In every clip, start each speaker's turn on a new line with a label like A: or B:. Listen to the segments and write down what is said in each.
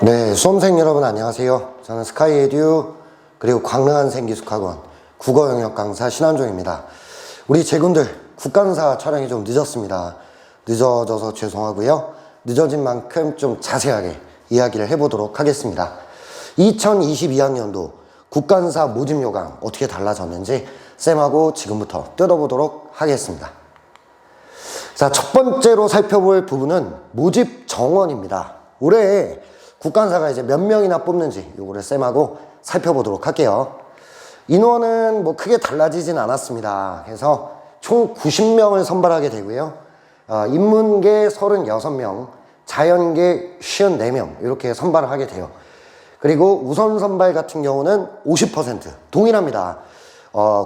A: 네, 수험생 여러분 안녕하세요. 저는 스카이에듀 그리고 광릉한생기숙학원 국어 영역 강사 신한종입니다. 우리 제군들 국간사 촬영이 좀 늦었습니다. 늦어져서 죄송하고요. 늦어진 만큼 좀 자세하게 이야기를 해보도록 하겠습니다. 2022학년도 국간사 모집 요강 어떻게 달라졌는지 쌤하고 지금부터 뜯어보도록 하겠습니다. 자, 첫 번째로 살펴볼 부분은 모집 정원입니다. 올해 국간사가 이제 몇 명이나 뽑는지 요거를 쌤하고 살펴보도록 할게요. 인원은 뭐 크게 달라지진 않았습니다. 그래서 총 90명을 선발하게 되고요. 인문계 36명, 자연계 54명 이렇게 선발을 하게 돼요. 그리고 우선 선발 같은 경우는 50% 동일합니다.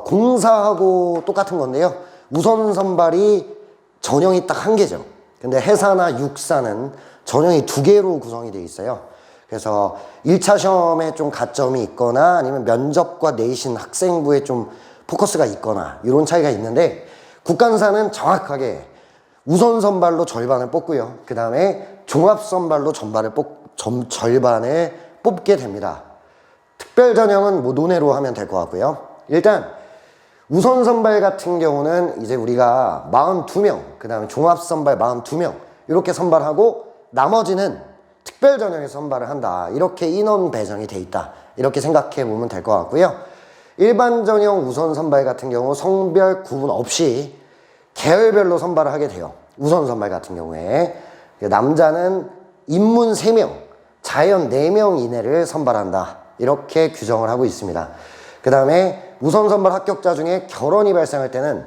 A: 공사하고 똑같은 건데요. 우선 선발이 전형이 딱 한 개죠. 근데 해사나 육사는 전형이 2개로 구성이 되어 있어요. 그래서 1차 시험에 좀 가점이 있거나 아니면 면접과 내신 학생부에 좀 포커스가 있거나 이런 차이가 있는데 국간사는 정확하게 우선 선발로 절반을 뽑고요. 그 다음에 종합 선발로 절반을 뽑게 됩니다. 특별 전형은 뭐 논외로 하면 될 것 같고요. 일단 우선 선발 같은 경우는 이제 우리가 42명, 그 다음에 종합 선발 42명 이렇게 선발하고 나머지는 특별 전형에 선발을 한다. 이렇게 인원 배정이 돼 있다. 이렇게 생각해 보면 될 것 같고요. 일반 전형 우선 선발 같은 경우 성별 구분 없이 계열별로 선발을 하게 돼요. 우선 선발 같은 경우에 남자는 인문 3명, 자연 4명 이내를 선발한다. 이렇게 규정을 하고 있습니다. 그 다음에 우선 선발 합격자 중에 결혼이 발생할 때는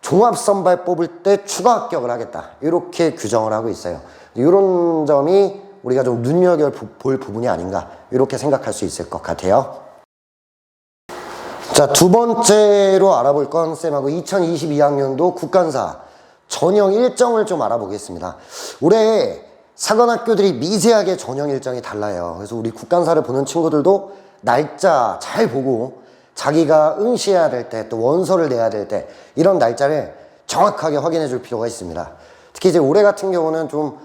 A: 종합 선발 뽑을 때 추가 합격을 하겠다. 이렇게 규정을 하고 있어요. 이런 점이 우리가 좀 눈여겨볼 부분이 아닌가 이렇게 생각할 수 있을 것 같아요. 자, 두 번째로 알아볼 건 쌤하고 2022학년도 국간사 전형 일정을 좀 알아보겠습니다. 올해 사관학교들이 미세하게 전형 일정이 달라요. 그래서 우리 국간사를 보는 친구들도 날짜 잘 보고 자기가 응시해야 될 때 또 원서를 내야 될 때 이런 날짜를 정확하게 확인해 줄 필요가 있습니다. 특히 이제 올해 같은 경우는 좀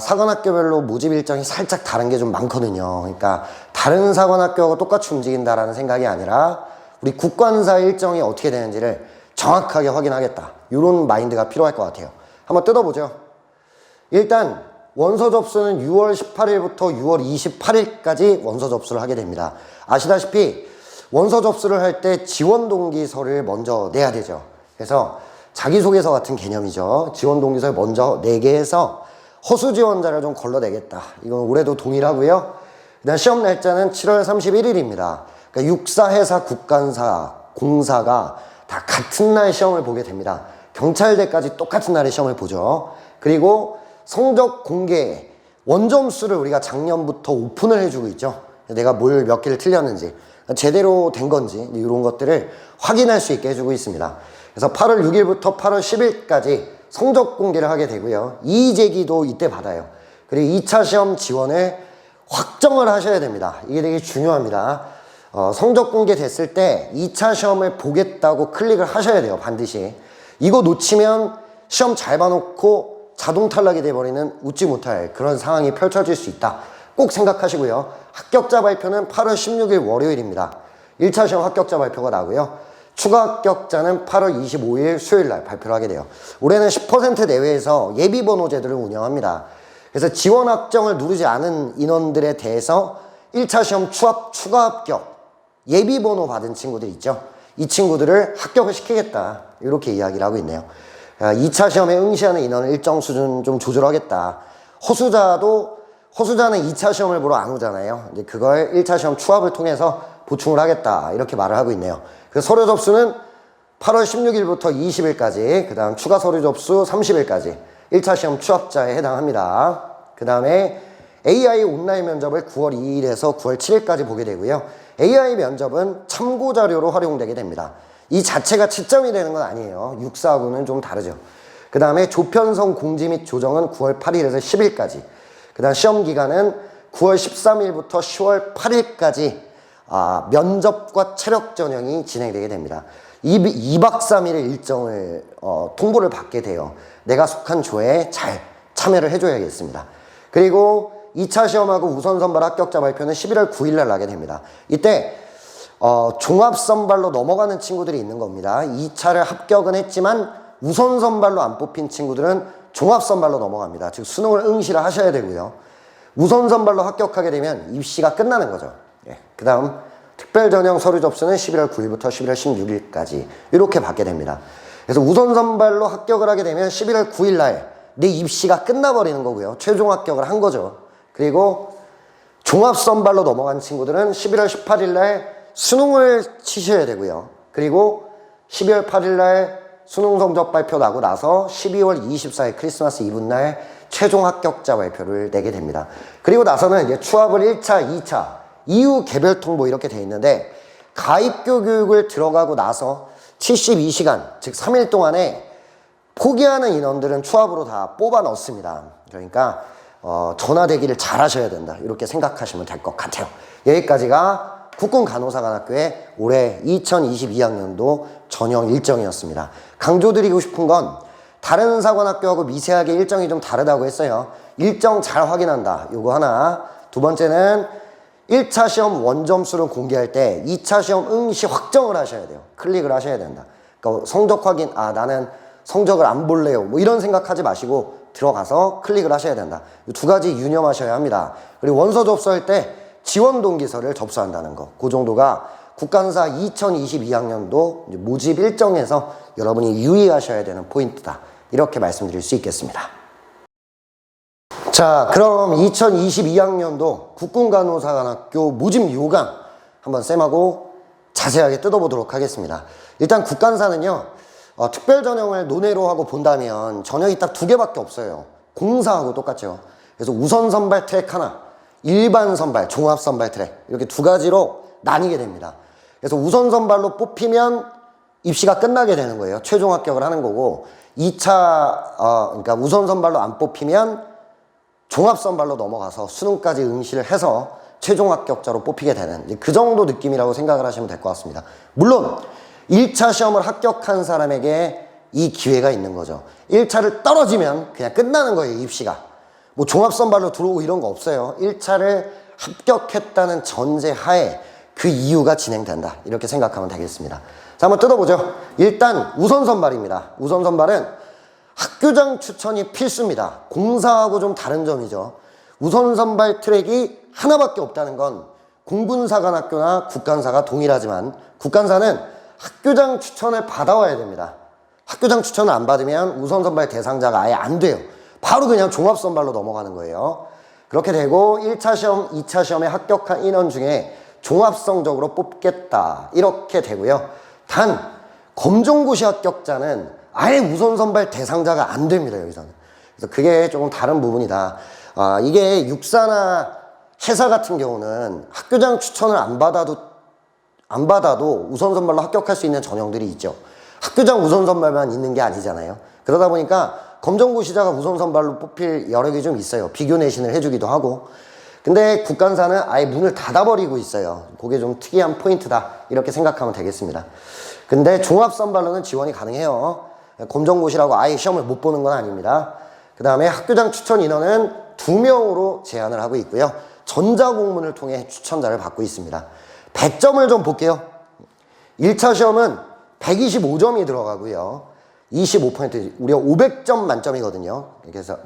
A: 사관학교별로 모집 일정이 살짝 다른 게 좀 많거든요. 그러니까 다른 사관학교하고 똑같이 움직인다라는 생각이 아니라 우리 국간사 일정이 어떻게 되는지를 정확하게 확인하겠다. 이런 마인드가 필요할 것 같아요. 한번 뜯어보죠. 일단 원서 접수는 6월 18일부터 6월 28일까지 원서 접수를 하게 됩니다. 아시다시피 원서 접수를 할 때 지원 동기서를 먼저 내야 되죠. 그래서 자기소개서 같은 개념이죠. 지원 동기서를 먼저 내게 해서 허수 지원자를 좀 걸러내겠다. 이건 올해도 동일하고요. 그다음 시험 날짜는 7월 31일입니다. 그러니까 육사, 해사, 국간사, 공사가 다 같은 날 시험을 보게 됩니다. 경찰대까지 똑같은 날에 시험을 보죠. 그리고 성적 공개, 원점수를 우리가 작년부터 오픈을 해주고 있죠. 내가 뭘 몇 개를 틀렸는지 제대로 된 건지 이런 것들을 확인할 수 있게 해주고 있습니다. 그래서 8월 6일부터 8월 10일까지 성적 공개를 하게 되고요. 이의제기도 이때 받아요. 그리고 2차 시험 지원을 확정을 하셔야 됩니다. 이게 되게 중요합니다. 성적 공개 됐을 때 2차 시험을 보겠다고 클릭을 하셔야 돼요. 반드시. 이거 놓치면 시험 잘 봐놓고 자동 탈락이 돼버리는 웃지 못할 그런 상황이 펼쳐질 수 있다. 꼭 생각하시고요. 합격자 발표는 8월 16일 월요일입니다. 1차 시험 합격자 발표가 나고요. 추가 합격자는 8월 25일 수요일날 발표를 하게 돼요. 올해는 10% 내외에서 예비번호 제도를 운영합니다. 그래서 지원 확정을 누르지 않은 인원들에 대해서 1차 시험 추가 합격 예비번호 받은 친구들 있죠. 이 친구들을 합격을 시키겠다. 이렇게 이야기를 하고 있네요. 2차 시험에 응시하는 인원을 일정 수준 좀 조절하겠다. 허수자는 2차 시험을 보러 안 오잖아요. 이제 그걸 1차 시험 추합을 통해서 보충을 하겠다. 이렇게 말을 하고 있네요. 그래서 서류 접수는 8월 16일부터 20일까지, 그 다음 추가 서류 접수 30일까지 1차 시험 추합자에 해당합니다. 그 다음에 AI 온라인 면접을 9월 2일에서 9월 7일까지 보게 되고요. AI 면접은 참고자료로 활용되게 됩니다. 이 자체가 채점이 되는 건 아니에요. 육사하고는 좀 다르죠. 그 다음에 조편성 공지 및 조정은 9월 8일에서 10일까지. 그 다음 시험 기간은 9월 13일부터 10월 8일까지 면접과 체력 전형이 진행되게 됩니다. 2박 3일의 일정을 통보를 받게 돼요. 내가 속한 조에 잘 참여를 해줘야겠습니다. 그리고 2차 시험하고 우선선발 합격자 발표는 11월 9일 날 나게 됩니다. 이때 종합선발로 넘어가는 친구들이 있는 겁니다. 2차를 합격은 했지만 우선선발로 안 뽑힌 친구들은 종합선발로 넘어갑니다. 즉 수능을 응시를 하셔야 되고요. 우선선발로 합격하게 되면 입시가 끝나는 거죠. 그 다음 특별전형 서류 접수는 11월 9일부터 11월 16일까지 이렇게 받게 됩니다. 그래서 우선선발로 합격을 하게 되면 11월 9일 날 내 입시가 끝나버리는 거고요. 최종 합격을 한 거죠. 그리고 종합선발로 넘어간 친구들은 11월 18일 날 수능을 치셔야 되고요. 그리고 12월 8일 날 수능 성적 발표 나고 나서 12월 24일 크리스마스 이브 날 최종 합격자 발표를 내게 됩니다. 그리고 나서는 이제 추합을 1차, 2차, 이후 개별 통보 이렇게 돼 있는데 가입교 교육을 들어가고 나서 72시간, 즉 3일 동안에 포기하는 인원들은 추합으로 다 뽑아 넣습니다. 그러니까 전화대기를 잘 하셔야 된다. 이렇게 생각하시면 될 것 같아요. 여기까지가 국군간호사관학교의 올해 2022학년도 전형 일정이었습니다. 강조드리고 싶은 건 다른 사관학교하고 미세하게 일정이 좀 다르다고 했어요. 일정 잘 확인한다. 요거 하나. 두 번째는 1차 시험 원점수를 공개할 때 2차 시험 응시 확정을 하셔야 돼요. 클릭을 하셔야 된다. 그러니까 성적 확인, 나는 성적을 안 볼래요. 뭐 이런 생각하지 마시고 들어가서 클릭을 하셔야 된다. 이 두 가지 유념하셔야 합니다. 그리고 원서 접수할 때 지원 동기서를 접수한다는 거. 그 정도가 국간사 2022학년도 모집 일정에서 여러분이 유의하셔야 되는 포인트다. 이렇게 말씀드릴 수 있겠습니다. 자, 그럼 2022학년도 국군간호사관학교 모집 요강 한번 쌤하고 자세하게 뜯어보도록 하겠습니다. 일단 국간사는요, 특별 전형을 논외로 하고 본다면 전형이 딱 두 개밖에 없어요. 공사하고 똑같죠. 그래서 우선 선발 트랙 하나, 일반 선발, 종합 선발 트랙 이렇게 두 가지로 나뉘게 됩니다. 그래서 우선 선발로 뽑히면 입시가 끝나게 되는 거예요. 최종 합격을 하는 거고 2차 그러니까 우선 선발로 안 뽑히면 종합 선발로 넘어가서 수능까지 응시를 해서 최종 합격자로 뽑히게 되는 그 정도 느낌이라고 생각을 하시면 될 것 같습니다. 물론 1차 시험을 합격한 사람에게 이 기회가 있는 거죠. 1차를 떨어지면 그냥 끝나는 거예요, 입시가. 뭐 종합선발로 들어오고 이런 거 없어요. 1차를 합격했다는 전제하에 그 이유가 진행된다. 이렇게 생각하면 되겠습니다. 자, 한번 뜯어보죠. 일단 우선선발입니다. 우선선발은 학교장 추천이 필수입니다. 공사하고 좀 다른 점이죠. 우선선발 트랙이 하나밖에 없다는 건 공군사관학교나 국간사가 동일하지만 국간사는 학교장 추천을 받아와야 됩니다. 학교장 추천을 안 받으면 우선선발 대상자가 아예 안 돼요. 바로 그냥 종합선발로 넘어가는 거예요. 그렇게 되고 1차 시험, 2차 시험에 합격한 인원 중에 종합성적으로 뽑겠다. 이렇게 되고요. 단 검정고시 합격자는 아예 우선선발 대상자가 안 됩니다. 여기서는. 그래서 그게 조금 다른 부분이다. 이게 육사나 해사 같은 경우는 학교장 추천을 안 받아도 우선선발로 합격할 수 있는 전형들이 있죠. 학교장 우선선발만 있는 게 아니잖아요. 그러다 보니까 검정고시자가 우선선발로 뽑힐 여력이 좀 있어요. 비교 내신을 해주기도 하고. 근데 국간사는 아예 문을 닫아버리고 있어요. 그게 좀 특이한 포인트다. 이렇게 생각하면 되겠습니다. 근데 종합선발로는 지원이 가능해요. 검정고시라고 아예 시험을 못 보는 건 아닙니다. 그 다음에 학교장 추천 인원은 2명으로 제한을 하고 있고요. 전자공문을 통해 추천자를 받고 있습니다. 배점을 좀 볼게요. 1차 시험은 125점이 들어가고요. 25%, 우리가 500점 만점이거든요.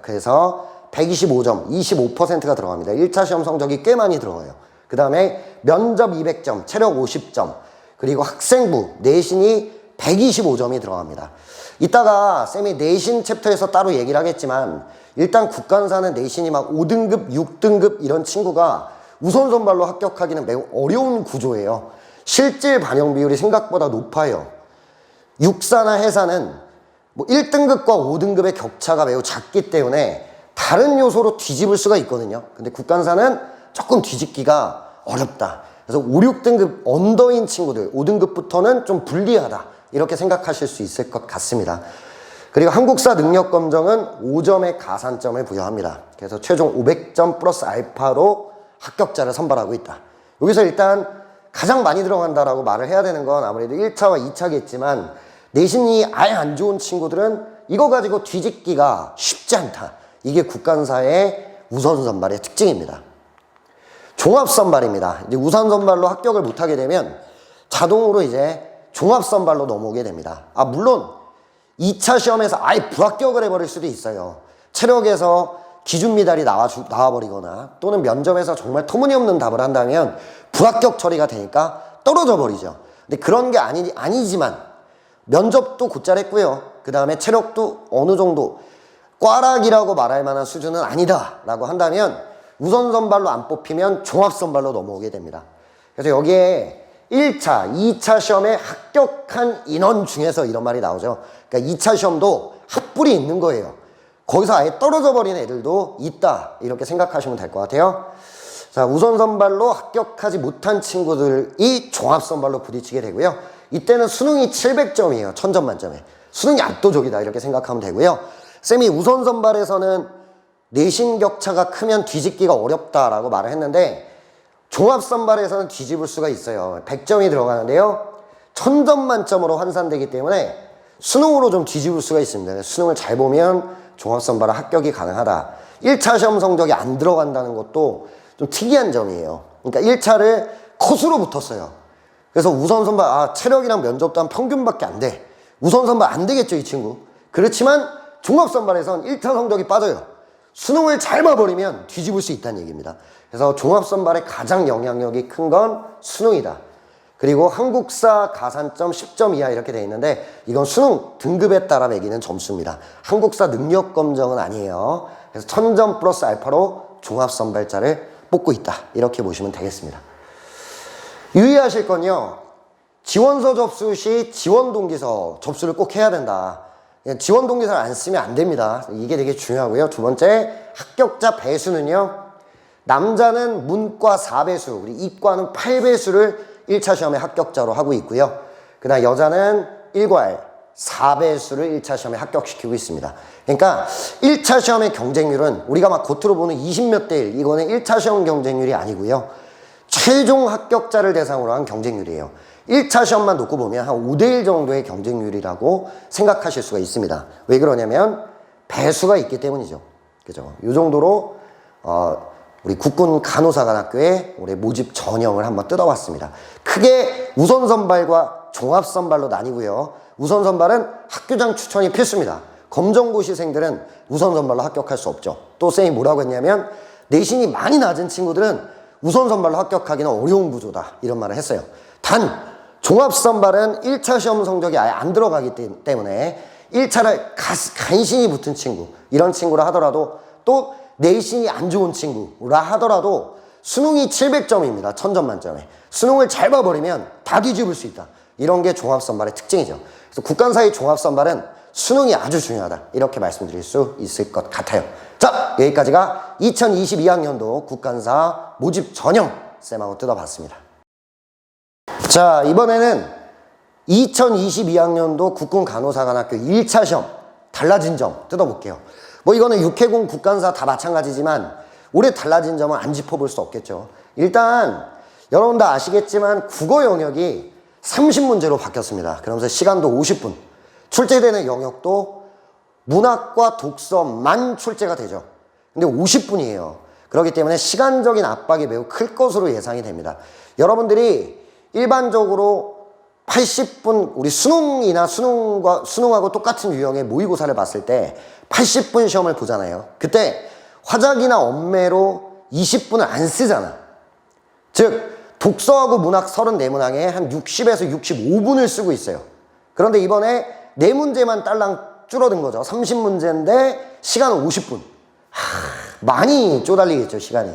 A: 그래서 125점, 25%가 들어갑니다. 1차 시험 성적이 꽤 많이 들어가요. 그 다음에 면접 200점, 체력 50점, 그리고 학생부, 내신이 125점이 들어갑니다. 이따가 쌤이 내신 챕터에서 따로 얘기를 하겠지만 일단 국간사는 내신이 막 5등급, 6등급 이런 친구가 우선선발로 합격하기는 매우 어려운 구조예요. 실질 반영 비율이 생각보다 높아요. 육사나 해사는 뭐 1등급과 5등급의 격차가 매우 작기 때문에 다른 요소로 뒤집을 수가 있거든요. 근데 국간사는 조금 뒤집기가 어렵다. 그래서 5, 6등급 언더인 친구들, 5등급부터는 좀 불리하다. 이렇게 생각하실 수 있을 것 같습니다. 그리고 한국사 능력검정은 5점의 가산점을 부여합니다. 그래서 최종 500점 플러스 알파로 합격자를 선발하고 있다. 여기서 일단 가장 많이 들어간다라고 말을 해야 되는 건 아무래도 1차와 2차겠지만 내신이 아예 안 좋은 친구들은 이거 가지고 뒤집기가 쉽지 않다. 이게 국간사의 우선 선발의 특징입니다. 종합 선발입니다. 이제 우선 선발로 합격을 못하게 되면 자동으로 이제 종합 선발로 넘어오게 됩니다. 물론 2차 시험에서 아예 불합격을 해버릴 수도 있어요. 체력에서 기준 미달이 나와버리거나 또는 면접에서 정말 터무니없는 답을 한다면 불합격 처리가 되니까 떨어져 버리죠. 근데 그런 게 아니지만 면접도 곧잘 했고요. 그 다음에 체력도 어느 정도 꽈락이라고 말할 만한 수준은 아니다 라고 한다면 우선 선발로 안 뽑히면 종합 선발로 넘어오게 됩니다. 그래서 여기에 1차, 2차 시험에 합격한 인원 중에서 이런 말이 나오죠. 그러니까 2차 시험도 합불이 있는 거예요. 거기서 아예 떨어져 버린 애들도 있다 이렇게 생각하시면 될 것 같아요. 자, 우선 선발로 합격하지 못한 친구들이 종합 선발로 부딪히게 되고요. 이때는 수능이 700점이에요. 1000점 만점에. 수능이 압도적이다 이렇게 생각하면 되고요. 쌤이 우선 선발에서는 내신 격차가 크면 뒤집기가 어렵다라고 말을 했는데 종합 선발에서는 뒤집을 수가 있어요. 100점이 들어가는데요. 1000점 만점으로 환산되기 때문에 수능으로 좀 뒤집을 수가 있습니다. 수능을 잘 보면 종합 선발은 합격이 가능하다. 1차 시험 성적이 안 들어간다는 것도 좀 특이한 점이에요. 그러니까 1차를 컷으로 붙었어요. 그래서 우선 선발, 체력이랑 면접도 한 평균밖에 안 돼. 우선 선발 안 되겠죠, 이 친구. 그렇지만 종합 선발에선 1차 성적이 빠져요. 수능을 잘 봐버리면 뒤집을 수 있다는 얘기입니다. 그래서 종합 선발의 가장 영향력이 큰 건 수능이다. 그리고 한국사 가산점 10점 이하 이렇게 돼 있는데 이건 수능 등급에 따라 매기는 점수입니다. 한국사 능력 검정은 아니에요. 그래서 1000점 플러스 알파로 종합 선발자를 뽑고 있다. 이렇게 보시면 되겠습니다. 유의하실 건요. 지원서 접수 시 지원 동기서 접수를 꼭 해야 된다. 지원 동기서를 안 쓰면 안 됩니다. 이게 되게 중요하고요. 두 번째, 합격자 배수는요. 남자는 문과 4배수, 우리 이과는 8배수를 1차 시험에 합격자로 하고 있고요. 그다음 여자는 일괄 4배수를 1차 시험에 합격시키고 있습니다. 그러니까 1차 시험의 경쟁률은 우리가 막 겉으로 보는 20몇 대 1, 이거는 1차 시험 경쟁률이 아니고요. 최종 합격자를 대상으로 한 경쟁률이에요. 1차 시험만 놓고 보면 한 5대1 정도의 경쟁률이라고 생각하실 수가 있습니다. 왜 그러냐면 배수가 있기 때문이죠. 그죠? 이 정도로 우리 국군 간호사관학교의 올해 모집 전형을 한번 뜯어봤습니다. 크게 우선 선발과 종합 선발로 나뉘고요. 우선 선발은 학교장 추천이 필수입니다. 검정고시생들은 우선 선발로 합격할 수 없죠. 또 쌤이 뭐라고 했냐면 내신이 많이 낮은 친구들은 우선 선발로 합격하기는 어려운 구조다 이런 말을 했어요. 단 종합 선발은 1차 시험 성적이 아예 안 들어가기 때문에 1차를 간신히 붙은 친구, 이런 친구라 하더라도 또 내신이 안 좋은 친구라 하더라도 수능이 700점입니다. 1000점 만점에. 수능을 잘 봐버리면 다 뒤집을 수 있다. 이런 게 종합 선발의 특징이죠. 그래서 국간사의 종합 선발은 수능이 아주 중요하다. 이렇게 말씀드릴 수 있을 것 같아요. 자, 여기까지가 2022학년도 국간사 모집 전형 쌤하고 뜯어봤습니다. 자, 이번에는 2022학년도 국군 간호사관학교 1차 시험 달라진 점 뜯어볼게요. 뭐 이거는 육해공 국간사 다 마찬가지지만 올해 달라진 점은 안 짚어볼 수 없겠죠. 일단 여러분 다 아시겠지만 국어 영역이 30문제로 바뀌었습니다. 그러면서 시간도 50분, 출제되는 영역도 문학과 독서만 출제가 되죠. 근데 50분이에요. 그렇기 때문에 시간적인 압박이 매우 클 것으로 예상이 됩니다. 여러분들이 일반적으로 80분, 우리 수능이나 수능하고 똑같은 유형의 모의고사를 봤을 때 80분 시험을 보잖아요. 그때 화작이나 엄매로 20분을 안 쓰잖아. 즉 독서하고 문학 34문항에 한 60에서 65분을 쓰고 있어요. 그런데 이번에 4문제만 딸랑 줄어든 거죠. 30문제인데 시간은 50분. 많이 쪼달리겠죠, 시간이.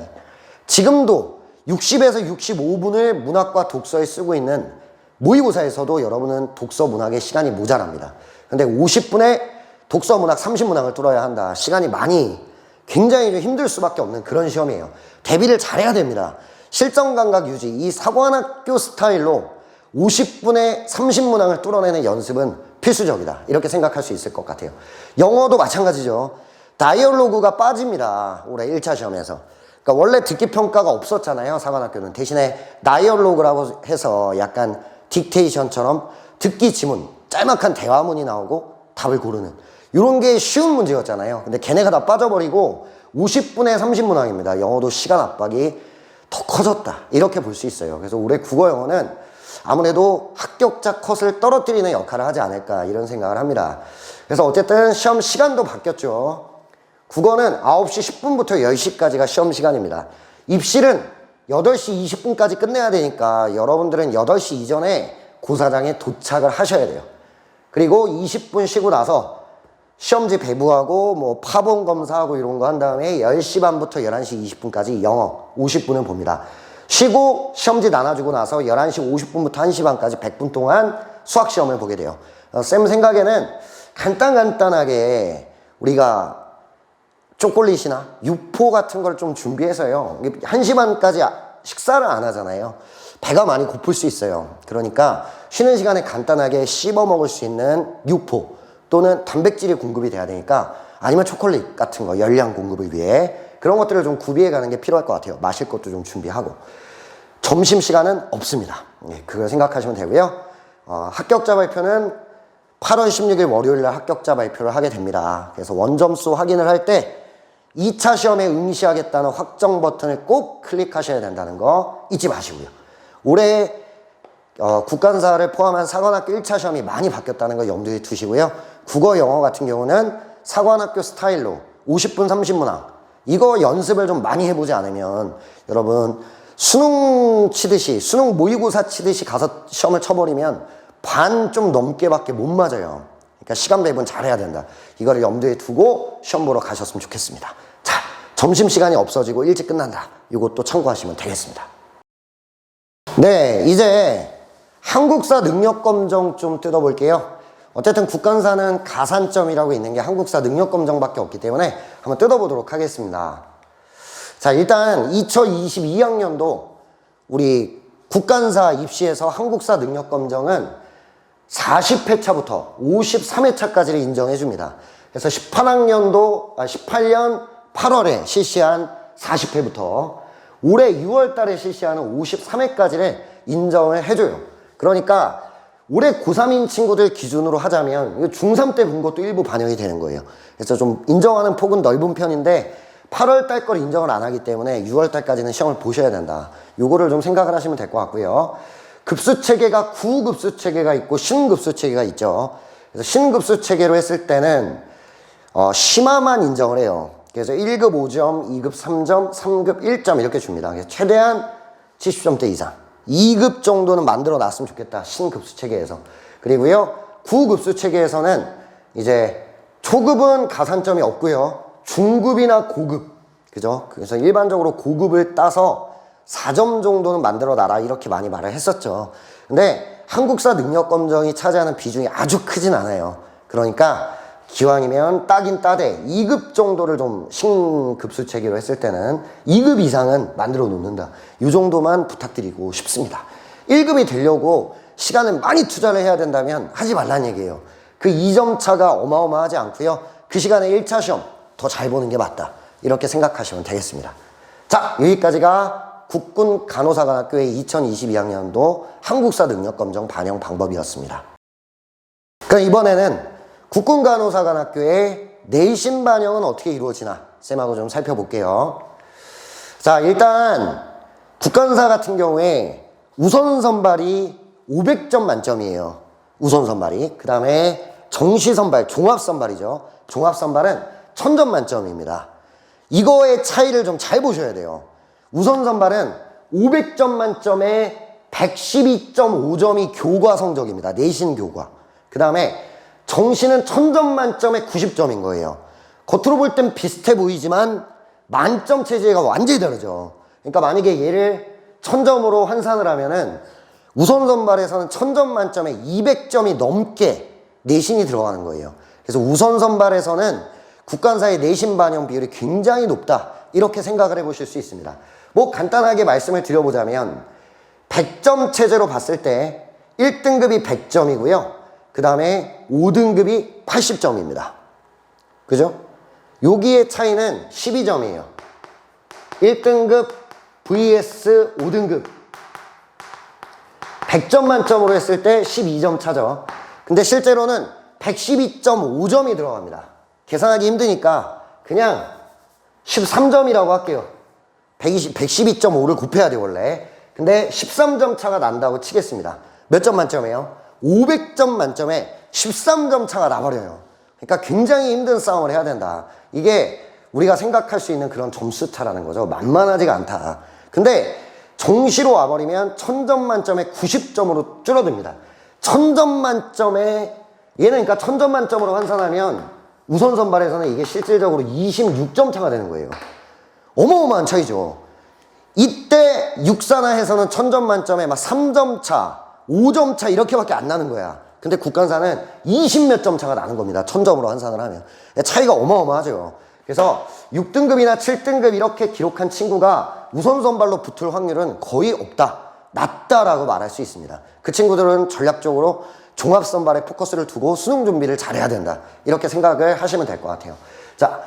A: 지금도 60에서 65분을 문학과 독서에 쓰고 있는 모의고사에서도 여러분은 독서 문학의 시간이 모자랍니다. 근데 50분에 독서 문학 30문항을 뚫어야 한다. 시간이 굉장히 좀 힘들 수밖에 없는 그런 시험이에요. 대비를 잘해야 됩니다. 실전 감각 유지, 이 사관학교 스타일로 50분에 30문항을 뚫어내는 연습은 필수적이다. 이렇게 생각할 수 있을 것 같아요. 영어도 마찬가지죠. 다이얼로그가 빠집니다. 올해 1차 시험에서. 그러니까 원래 듣기 평가가 없었잖아요. 사관학교는. 대신에 다이얼로그라고 해서 약간 딕테이션처럼 듣기 지문, 짤막한 대화문이 나오고 답을 고르는 이런 게 쉬운 문제였잖아요. 근데 걔네가 다 빠져버리고 50분에 30문항입니다. 영어도 시간 압박이 더 커졌다, 이렇게 볼 수 있어요. 그래서 올해 국어 영어는 아무래도 합격자 컷을 떨어뜨리는 역할을 하지 않을까, 이런 생각을 합니다. 그래서 어쨌든 시험 시간도 바뀌었죠. 국어는 9시 10분부터 10시까지가 시험 시간입니다. 입실은 8시 20분까지 끝내야 되니까 여러분들은 8시 이전에 고사장에 도착을 하셔야 돼요. 그리고 20분 쉬고 나서 시험지 배부하고 뭐 파본 검사하고 이런 거 한 다음에 10시 반부터 11시 20분까지 영어 50분을 봅니다. 쉬고 시험지 나눠주고 나서 11시 50분부터 1시 반까지 100분 동안 수학 시험을 보게 돼요. 쌤 생각에는 간단하게 우리가 초콜릿이나 육포 같은 걸 좀 준비해서요. 1시 반까지 식사를 안 하잖아요. 배가 많이 고플 수 있어요. 그러니까 쉬는 시간에 간단하게 씹어 먹을 수 있는 육포 또는 단백질이 공급이 돼야 되니까, 아니면 초콜릿 같은 거 열량 공급을 위해 그런 것들을 좀 구비해 가는 게 필요할 것 같아요. 마실 것도 좀 준비하고. 점심시간은 없습니다. 그걸 생각하시면 되고요. 합격자 발표는 8월 16일 월요일 날 합격자 발표를 하게 됩니다. 그래서 원점수 확인을 할 때 2차 시험에 응시하겠다는 확정 버튼을 꼭 클릭하셔야 된다는 거 잊지 마시고요. 올해 국간사를 포함한 사관학교 1차 시험이 많이 바뀌었다는 거 염두에 두시고요. 국어 영어 같은 경우는 사관학교 스타일로 50분 30문항, 이거 연습을 좀 많이 해보지 않으면 여러분 수능 치듯이, 수능 모의고사 치듯이 가서 시험을 쳐버리면 반 좀 넘게밖에 못 맞아요. 그러니까 시간 배분 잘해야 된다. 이거를 염두에 두고 시험 보러 가셨으면 좋겠습니다. 자, 점심시간이 없어지고 일찍 끝난다. 이것도 참고하시면 되겠습니다. 네, 이제 한국사 능력검정 좀 뜯어볼게요. 어쨌든 국간사는 가산점이라고 있는 게 한국사 능력검정밖에 없기 때문에 한번 뜯어보도록 하겠습니다. 자, 일단 2022학년도 우리 국간사 입시에서 한국사 능력검정은 40회차부터 53회차까지를 인정해 줍니다. 그래서 18년 8월에 실시한 40회부터 올해 6월 달에 실시하는 53회까지를 인정을 해줘요. 그러니까 올해 고3인 친구들 기준으로 하자면 중3 때 본 것도 일부 반영이 되는 거예요. 그래서 좀 인정하는 폭은 넓은 편인데 8월 달 걸 인정을 안 하기 때문에 6월 달까지는 시험을 보셔야 된다. 요거를 좀 생각을 하시면 될 것 같고요. 급수 체계가 구급수 체계가 있고 신급수 체계가 있죠. 그래서 신급수 체계로 했을 때는 심화만 인정을 해요. 그래서 1급 5점, 2급 3점, 3급 1점 이렇게 줍니다. 그래서 최대한 70점대 이상. 2급 정도는 만들어 놨으면 좋겠다. 신급수 체계에서. 그리고요, 구급수 체계에서는 이제 초급은 가산점이 없고요. 중급이나 고급. 그죠? 그래서 일반적으로 고급을 따서 4점 정도는 만들어 놔라. 이렇게 많이 말을 했었죠. 근데 한국사 능력검정이 차지하는 비중이 아주 크진 않아요. 그러니까 기왕이면 따긴 따되 2급 정도를 좀 신급수 체계로 했을 때는 2급 이상은 만들어 놓는다. 이 정도만 부탁드리고 싶습니다. 1급이 되려고 시간을 많이 투자를 해야 된다면 하지 말라는 얘기예요. 그 2점 차가 어마어마하지 않고요. 그 시간에 1차 시험 더 잘 보는 게 맞다. 이렇게 생각하시면 되겠습니다. 자, 여기까지가 국군간호사관학교의 2022학년도 한국사 능력검정 반영 방법이었습니다. 그럼 이번에는 국군간호사관학교의 내신 반영은 어떻게 이루어지나 쌤하고 좀 살펴볼게요. 자, 일단 국간사 같은 경우에 우선 선발이 500점 만점이에요. 우선 선발이. 그 다음에 정시 선발, 종합 선발이죠. 종합 선발은 1000점 만점입니다. 이거의 차이를 좀 잘 보셔야 돼요. 우선 선발은 500점 만점에 112.5점이 교과 성적입니다. 내신 교과. 그 다음에 정시는 1000점 만점에 90점인 거예요. 겉으로 볼 땐 비슷해 보이지만 만점 체제가 완전히 다르죠. 그러니까 만약에 얘를 1000점으로 환산을 하면은 우선 선발에서는 1000점 만점에 200점이 넘게 내신이 들어가는 거예요. 그래서 우선 선발에서는 국간사의 내신 반영 비율이 굉장히 높다. 이렇게 생각을 해보실 수 있습니다. 뭐 간단하게 말씀을 드려보자면 100점 체제로 봤을 때 1등급이 100점이고요. 그 다음에 5등급이 80점입니다. 그죠? 여기의 차이는 12점이에요. 1등급 vs 5등급. 100점 만점으로 했을 때 12점 차죠. 근데 실제로는 112.5점이 들어갑니다. 계산하기 힘드니까 그냥 13점이라고 할게요. 112.5를 곱해야 돼 원래. 근데 13점 차가 난다고 치겠습니다. 몇 점 만점이에요? 500점 만점에 13점 차가 나버려요. 그러니까 굉장히 힘든 싸움을 해야 된다. 이게 우리가 생각할 수 있는 그런 점수 차라는 거죠. 만만하지가 않다. 근데 정시로 와버리면 1000점 만점에 90점으로 줄어듭니다. 1000점 만점에 얘는 그러니까 1000점 만점으로 환산하면 우선 선발에서는 이게 실질적으로 26점 차가 되는 거예요. 어마어마한 차이죠. 이때 육사나에서는 1000점 만점에 막 3점 차, 5점 차 이렇게밖에 안 나는 거야. 근데 국간사는 20몇 점 차가 나는 겁니다. 1000점으로 환산을 하면. 차이가 어마어마하죠. 그래서 6등급이나 7등급 이렇게 기록한 친구가 우선 선발로 붙을 확률은 거의 없다. 낮다라고 말할 수 있습니다. 그 친구들은 전략적으로 종합 선발에 포커스를 두고 수능 준비를 잘해야 된다. 이렇게 생각을 하시면 될 것 같아요. 자,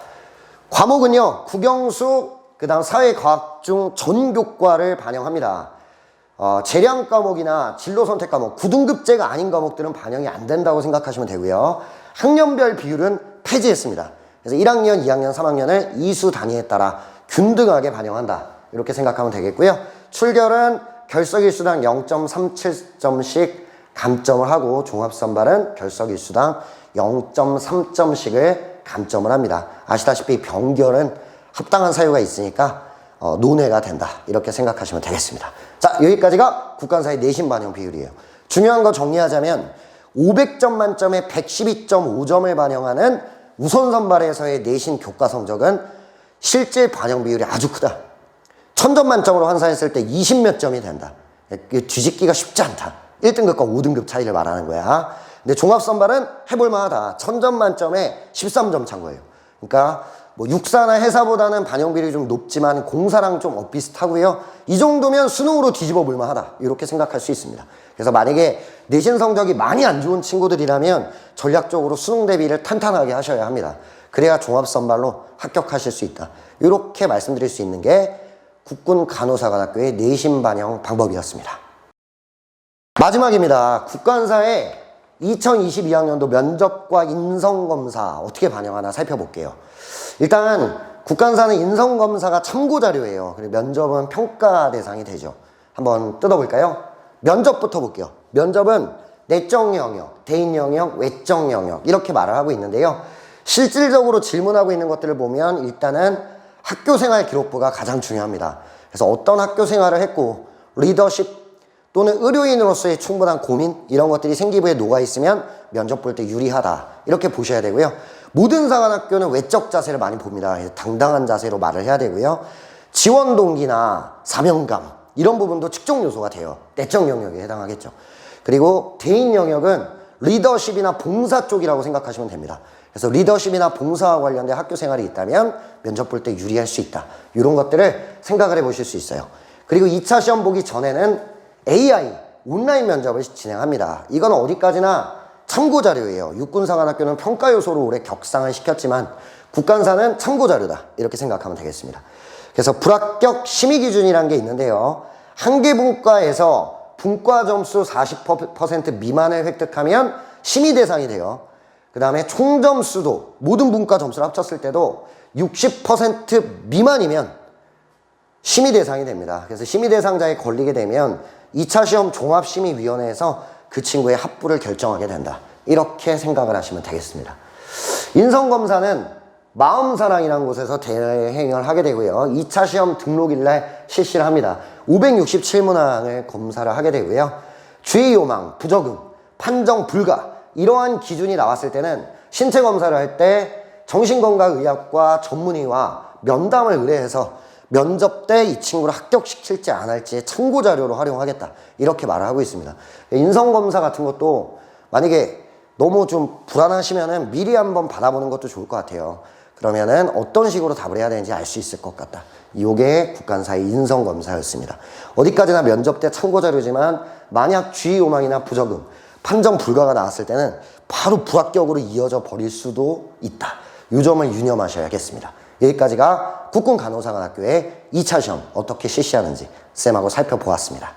A: 과목은요. 국영수, 그 다음 사회과학 중 전교과를 반영합니다. 재량 과목이나 진로 선택 과목, 9등급제가 아닌 과목들은 반영이 안 된다고 생각하시면 되고요. 학년별 비율은 폐지했습니다. 그래서 1학년, 2학년, 3학년을 이수 단위에 따라 균등하게 반영한다. 이렇게 생각하면 되겠고요. 출결은 결석일수당 0.37점씩 감점을 하고 종합선발은 결석일수당 0.3점씩을 감점을 합니다. 아시다시피 병결은 합당한 사유가 있으니까 논외가 된다. 이렇게 생각하시면 되겠습니다. 자, 여기까지가 국간사의 내신 반영 비율이에요. 중요한 거 정리하자면 500점 만점에 112.5점을 반영하는 우선 선발에서의 내신 교과 성적은 실제 반영 비율이 아주 크다. 1000점 만점으로 환산했을 때 20몇 점이 된다. 뒤집기가 쉽지 않다. 1등급과 5등급 차이를 말하는 거야. 근데 종합선발은 해볼만하다. 1000점 만점에 13점 찬 거예요. 그러니까 뭐 육사나 해사보다는 반영 비율이 좀 높지만 공사랑 좀 엇비슷하고요. 이 정도면 수능으로 뒤집어 볼만하다. 이렇게 생각할 수 있습니다. 그래서 만약에 내신 성적이 많이 안 좋은 친구들이라면 전략적으로 수능 대비를 탄탄하게 하셔야 합니다. 그래야 종합선발로 합격하실 수 있다. 이렇게 말씀드릴 수 있는 게 국군간호사관학교의 내신 반영 방법이었습니다. 마지막입니다. 국간사의 2022학년도 면접과 인성검사 어떻게 반영하나 살펴볼게요. 일단 국간사는 인성검사가 참고자료예요. 그리고 면접은 평가 대상이 되죠. 한번 뜯어볼까요? 면접부터 볼게요. 면접은 내적 영역, 대인 영역, 외적 영역 이렇게 말을 하고 있는데요. 실질적으로 질문하고 있는 것들을 보면 일단은 학교생활 기록부가 가장 중요합니다. 그래서 어떤 학교생활을 했고 리더십 또는 의료인으로서의 충분한 고민 이런 것들이 생기부에 녹아있으면 면접 볼 때 유리하다. 이렇게 보셔야 되고요. 모든 사관학교는 외적 자세를 많이 봅니다. 당당한 자세로 말을 해야 되고요. 지원 동기나 사명감 이런 부분도 측정 요소가 돼요. 내적 영역에 해당하겠죠. 그리고 대인 영역은 리더십이나 봉사 쪽이라고 생각하시면 됩니다. 그래서 리더십이나 봉사와 관련된 학교 생활이 있다면 면접 볼 때 유리할 수 있다. 이런 것들을 생각을 해보실 수 있어요. 그리고 2차 시험 보기 전에는 AI, 온라인 면접을 진행합니다. 이건 어디까지나 참고자료예요. 육군사관학교는 평가 요소로 올해 격상을 시켰지만 국간사는 참고자료다. 이렇게 생각하면 되겠습니다. 그래서 불합격 심의기준이라는 게 있는데요. 한 개 분과에서 분과 점수 40% 미만을 획득하면 심의 대상이 돼요. 그 다음에 총 점수도 모든 분과 점수를 합쳤을 때도 60% 미만이면 심의 대상이 됩니다. 그래서 심의 대상자에 걸리게 되면 2차 시험 종합심의위원회에서 그 친구의 합부를 결정하게 된다. 이렇게 생각을 하시면 되겠습니다. 인성검사는 마음사랑이라는 곳에서 대행을 하게 되고요. 2차 시험 등록일날 실시를 합니다. 567문항을 검사를 하게 되고요. 주의요망, 부적응, 판정 불가 이러한 기준이 나왔을 때는 신체검사를 할 때 정신건강의학과 전문의와 면담을 의뢰해서 면접 때 이 친구를 합격시킬지 안 할지 참고자료로 활용하겠다. 이렇게 말을 하고 있습니다. 인성검사 같은 것도 만약에 너무 좀 불안하시면은 미리 한번 받아보는 것도 좋을 것 같아요. 그러면은 어떤 식으로 답을 해야 되는지 알 수 있을 것 같다. 이게 국간사의 인성검사였습니다. 어디까지나 면접 때 참고자료지만 만약 주의요망이나 부적응, 판정 불가가 나왔을 때는 바로 불합격으로 이어져 버릴 수도 있다. 이 점을 유념하셔야겠습니다. 여기까지가 국군간호사관학교의 2차 시험 어떻게 실시하는지 쌤하고 살펴보았습니다.